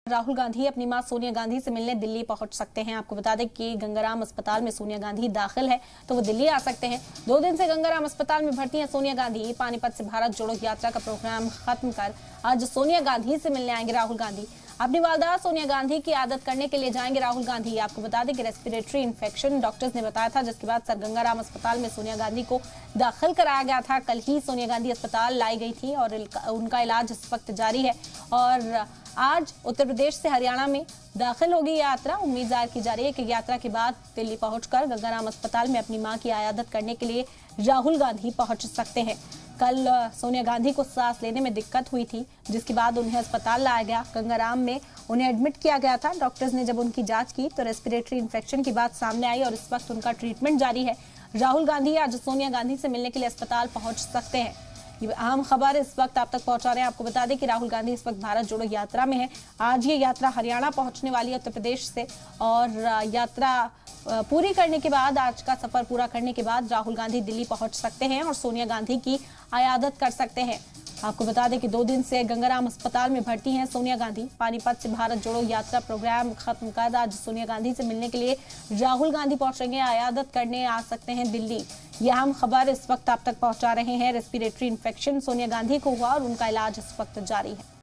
राहुल गांधी अपनी मां सोनिया गांधी से मिलने दिल्ली पहुंच सकते हैं। आपको बता दें कि गंगाराम अस्पताल में सोनिया गांधी दाखिल है, तो वो दिल्ली आ सकते हैं। 2 दिन से गंगाराम अस्पताल में भर्ती हैं सोनिया गांधी। पानीपत से भारत जोड़ो यात्रा का प्रोग्राम खत्म कर आज सोनिया गांधी से मिलने आएंगे राहुल गांधी। अपनी वालदा सोनिया गांधी की आदत करने के लिए जाएंगे राहुल गांधी। आपको बता दें कि रेस्पिरेटरी इन्फेक्शन डॉक्टर्स ने बताया था, जिसके बाद सर गंगाराम अस्पताल में सोनिया गांधी को दाखिल कराया गया था। कल ही सोनिया गांधी अस्पताल लाई गई थी और उनका इलाज इस वक्त जारी है। और आज उत्तर प्रदेश से हरियाणा में दाखिल होगी यात्रा। उम्मीद जाहिर की जा रही है कि यात्रा के बाद दिल्ली पहुंचकर गंगाराम अस्पताल में अपनी मां की आयादत करने के लिए राहुल गांधी पहुंच सकते हैं। कल सोनिया गांधी को सांस लेने में दिक्कत हुई थी, जिसके बाद उन्हें अस्पताल लाया गया। गंगाराम में उन्हें एडमिट किया गया था। डॉक्टर्स ने जब उनकी जांच की तो रेस्पिरेटरी इन्फेक्शन की बात सामने आई और इस वक्त उनका ट्रीटमेंट जारी है। राहुल गांधी आज सोनिया गांधी से मिलने के लिए अस्पताल पहुंच सकते हैं। ये अहम खबर इस वक्त आप तक पहुंचा रहे हैं। आपको बता दें कि राहुल गांधी इस वक्त भारत जोड़ो यात्रा में है। आज ये यात्रा हरियाणा पहुंचने वाली है उत्तर प्रदेश से, और यात्रा पूरी करने के बाद, आज का सफर पूरा करने के बाद राहुल गांधी दिल्ली पहुंच सकते हैं और सोनिया गांधी की आयादत कर सकते हैं। आपको बता दें कि 2 दिन से गंगाराम अस्पताल में भर्ती हैं सोनिया गांधी। पानीपत से भारत जोड़ो यात्रा प्रोग्राम खत्म कर आज सोनिया गांधी से मिलने के लिए राहुल गांधी पहुंचेंगे, आयादत करने आ सकते हैं दिल्ली। यह अहम खबर इस वक्त आप तक पहुंचा रहे हैं। रेस्पिरेटरी इन्फेक्शन सोनिया गांधी को हुआ और उनका इलाज इस वक्त जारी है।